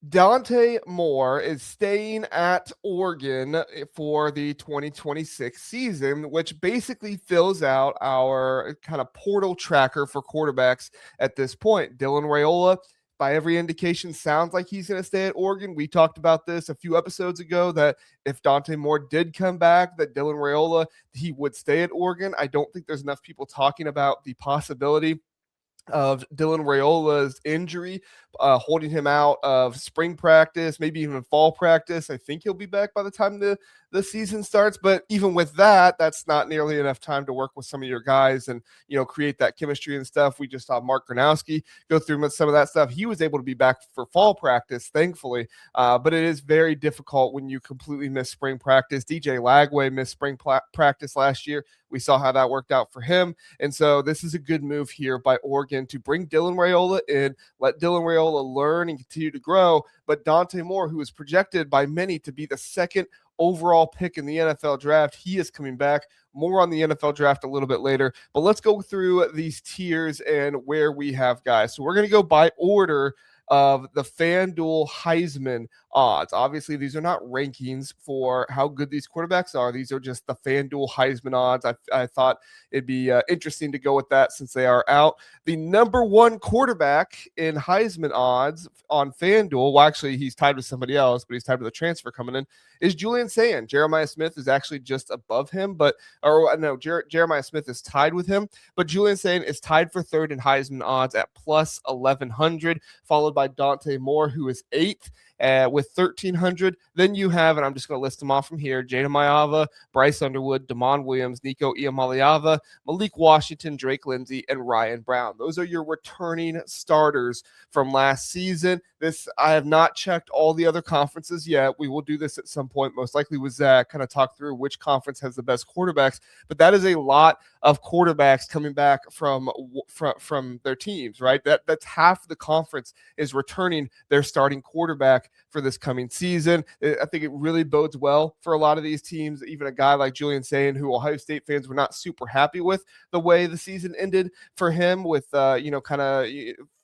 Dante Moore is staying at Oregon for the 2026 season, which basically fills out our kind of portal tracker for quarterbacks at this point. Dylan Raiola, by every indication, sounds like he's going to stay at Oregon. We talked about this a few episodes ago that if Dante Moore did come back, that Dylan Raiola, he would stay at Oregon. I don't think there's enough people talking about the possibility of Dylan Raiola's injury, holding him out of spring practice, maybe even fall practice. I think he'll be back by the time the season starts. But even with that, that's not nearly enough time to work with some of your guys and, create that chemistry and stuff. We just saw Mark Gronowski go through some of that stuff. He was able to be back for fall practice, thankfully. But it is very difficult when you completely miss spring practice. DJ Lagway missed spring practice last year. We saw how that worked out for him. And so this is a good move here by Oregon to bring Dylan Raiola in, let Dylan Raiola learn and continue to grow. But Dante Moore, who is projected by many to be the second overall pick in the NFL draft, he is coming back. More on the NFL draft a little bit later. But let's go through these tiers and where we have guys. So we're going to go by order of the FanDuel Heisman odds. Obviously, these are not rankings for how good these quarterbacks are. These are just the FanDuel Heisman odds. I thought it'd be interesting to go with that since they are out. The number one quarterback in Heisman odds on FanDuel, well, actually, he's tied with somebody else, but he's tied with a transfer coming in, is Julian Sayin. Jeremiah Smith is actually just above him, Jeremiah Smith is tied with him, but Julian Sayin is tied for third in Heisman odds at plus 1,100, followed by Dante Moore, who is eighth with 1,300. Then you have, and I'm just going to list them off from here, Jada Mayava, Bryce Underwood, Damon Williams, Nico Iamaleava, Malik Washington, Drake Lindsay, and Ryan Brown. Those are your returning starters from last season. I have not checked all the other conferences yet. We will do this at some point, most likely with Zach, kind of talk through which conference has the best quarterbacks. But that is a lot of quarterbacks coming back from their teams, right? That's half the conference is returning their starting quarterback for this coming season. I think it really bodes well for a lot of these teams. Even a guy like Julian Sayin, who Ohio State fans were not super happy with the way the season ended for him, with kind of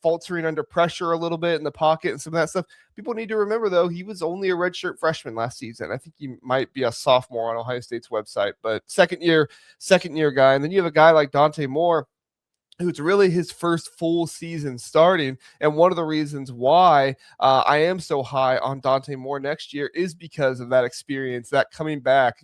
faltering under pressure a little bit in the pocket and some of that stuff. People need to remember, though, he was only a redshirt freshman last season. I think he might be a sophomore on Ohio State's website, but second year guy. And then you have a guy like Dante Moore, who's really his first full season starting. And one of the reasons why I am so high on Dante Moore next year is because of that experience, that coming back,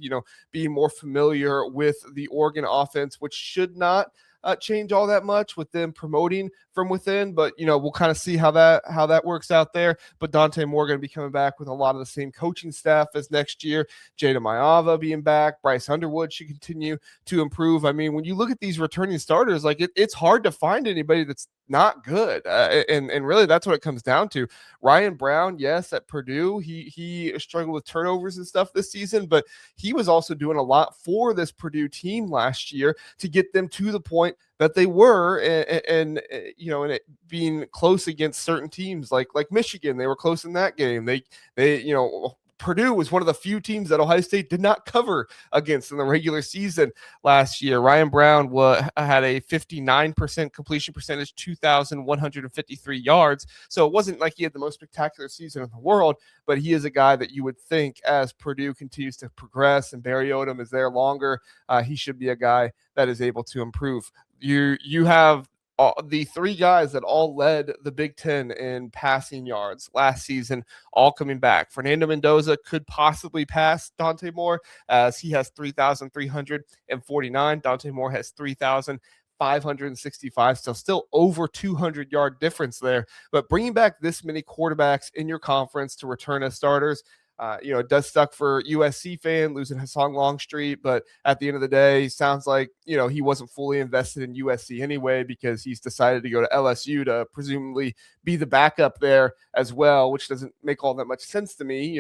being more familiar with the Oregon offense, which should not change all that much with them promoting from within, but we'll kind of see how that works out there. But Dante Moore going to be coming back with a lot of the same coaching staff as next year. Jada Mayava being back, Bryce Underwood should continue to improve. I mean, when you look at these returning starters, like it's hard to find anybody that's not good, and really that's what it comes down to. Ryan Brown, yes, at Purdue, he struggled with turnovers and stuff this season, but he was also doing a lot for this Purdue team last year to get them to the point that they were, and it being close against certain teams like Michigan. They were close in that game. Purdue was one of the few teams that Ohio State did not cover against in the regular season last year. Ryan Brown had a 59% completion percentage, 2,153 yards. So it wasn't like he had the most spectacular season in the world, but he is a guy that you would think, as Purdue continues to progress and Barry Odom is there longer, he should be a guy that is able to improve. You have the three guys that all led the Big Ten in passing yards last season, all coming back. Fernando Mendoza could possibly pass Dante Moore, as he has 3,349. Dante Moore has 3,565, so still over 200-yard difference there. But bringing back this many quarterbacks in your conference to return as starters, it does suck for USC fan losing Hassan Longstreet, but at the end of the day, sounds like, he wasn't fully invested in USC anyway, because he's decided to go to LSU to presumably be the backup there as well, which doesn't make all that much sense to me.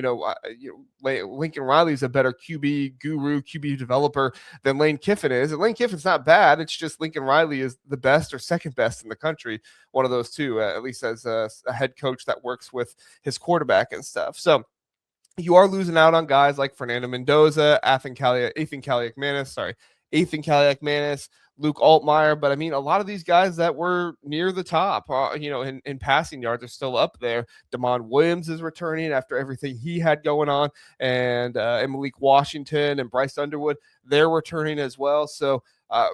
Lincoln Riley's a better QB guru, QB developer than Lane Kiffin is. And Lane Kiffin's not bad. It's just Lincoln Riley is the best or second best in the country. One of those two, at least as a head coach that works with his quarterback and stuff. So you are losing out on guys like Fernando Mendoza, Ethan Kaliakmanis, Ethan Kaliak-Manis, Luke Altmaier. But I mean, a lot of these guys that were near the top, in passing yards are still up there. Damon Williams is returning after everything he had going on, and Malik Washington and Bryce Underwood, they're returning as well. So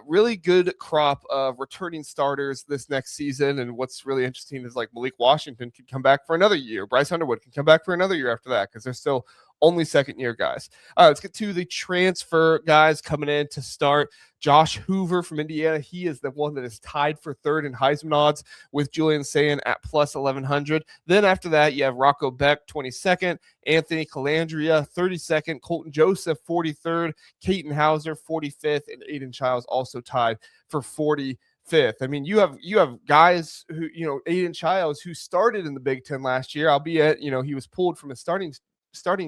really good crop of returning starters this next season. And what's really interesting is like Malik Washington could come back for another year. Bryce Underwood can come back for another year after that because they're still only second year guys. All right, let's get to the transfer guys coming in to start. Josh Hoover from Indiana. He is the one that is tied for third in Heisman odds with Julian Sayin at plus 1100. Then after that, you have Rocco Beck, 22nd, Anthony Calandria, 32nd, Colton Joseph, 43rd, Caton Hauser, 45th, and Aiden Childs also tied for 45th. I mean, you have guys who, Aiden Childs, who started in the Big Ten last year, albeit, he was pulled from a starting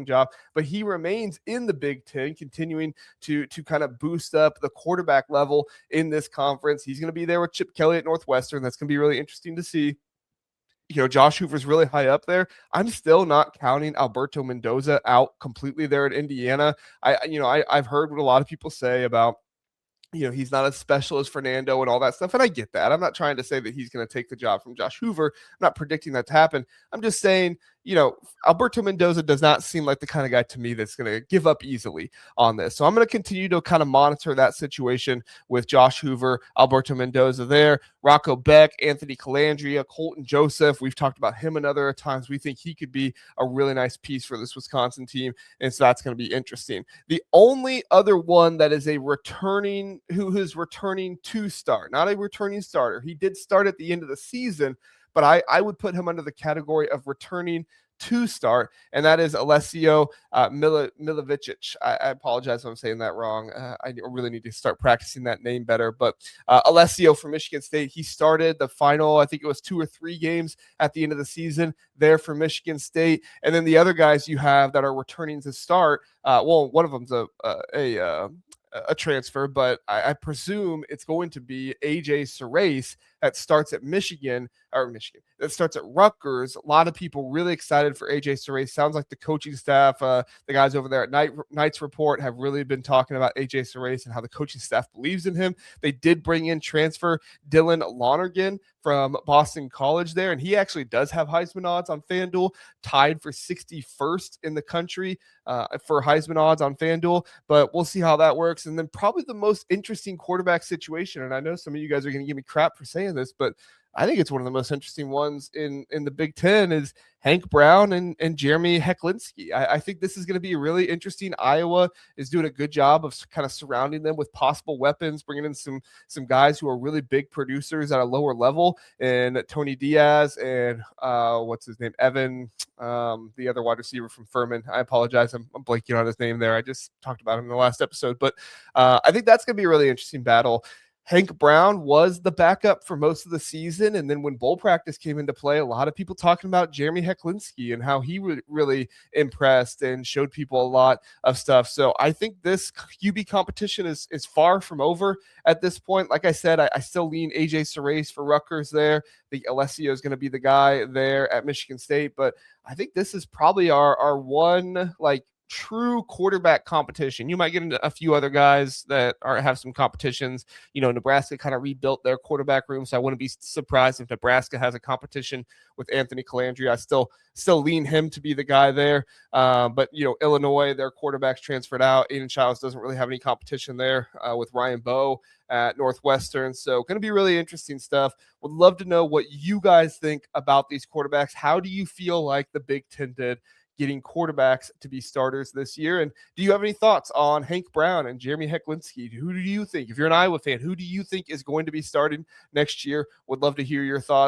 job, but he remains in the Big Ten, continuing to kind of boost up the quarterback level in this conference. He's going to be there with Chip Kelly at Northwestern. That's going to be really interesting to see. Josh Hoover's really high up there. I'm still not counting Alberto Mendoza out completely there at Indiana. I've heard what a lot of people say about, he's not as special as Fernando and all that stuff. And I get that. I'm not trying to say that he's going to take the job from Josh Hoover. I'm not predicting that to happen. I'm just saying, Alberto Mendoza does not seem like the kind of guy to me that's going to give up easily on this. So I'm going to continue to kind of monitor that situation with Josh Hoover, Alberto Mendoza there, Rocco Beck, Anthony Calandria, Colton Joseph. We've talked about him in other times. We think he could be a really nice piece for this Wisconsin team. And so that's going to be interesting. The only other one that is who is returning to start, not a returning starter. He did start at the end of the season, but I would put him under the category of returning to start, and that is Alessio Milovicic. I apologize if I'm saying that wrong. I really need to start practicing that name better. But Alessio from Michigan State, he started the final, I think it was 2 or 3 games at the end of the season there for Michigan State. And then the other guys you have that are returning to start, one of them's a transfer, but I presume it's going to be AJ Surace that starts at that starts at Rutgers. A lot of people really excited for AJ Surace. Sounds like the coaching staff, the guys over there at Knights Report have really been talking about AJ Surace and how the coaching staff believes in him. They did bring in transfer Dylan Lonergan from Boston College there, and he actually does have Heisman odds on FanDuel, tied for 61st in the country for Heisman odds on FanDuel, but we'll see how that works. And then probably the most interesting quarterback situation, and I know some of you guys are going to give me crap for saying this, but I think it's one of the most interesting ones in the Big Ten, is Hank Brown and Jeremy Hecklinski. I think this is going to be really interesting. Iowa is doing a good job of kind of surrounding them with possible weapons, bringing in some guys who are really big producers at a lower level, and Tony Diaz and what's his name, Evan, the other wide receiver from Furman. I apologize, I'm blanking on his name there. I just talked about him in the last episode, but I think that's going to be a really interesting battle. Hank Brown was the backup for most of the season. And then when bowl practice came into play, a lot of people talking about Jeremy Hecklinski and how he really impressed and showed people a lot of stuff. So I think this QB competition is far from over at this point. Like I said, I still lean AJ Surace for Rutgers there. I think Alessio is going to be the guy there at Michigan State. But I think this is probably our one true quarterback competition. You might get into a few other guys that have some competitions. Nebraska kind of rebuilt their quarterback room, so I wouldn't be surprised if Nebraska has a competition with Anthony Calandria. I still lean him to be the guy there. But Illinois, their quarterbacks transferred out. Aiden Childs doesn't really have any competition there with Ryan Bowe at Northwestern. So going to be really interesting stuff. Would love to know what you guys think about these quarterbacks. How do you feel like the Big Ten did getting quarterbacks to be starters this year? And do you have any thoughts on Hank Brown and Jeremy Hecklinski? Who do you think, if you're an Iowa fan, who do you think is going to be starting next year? Would love to hear your thoughts.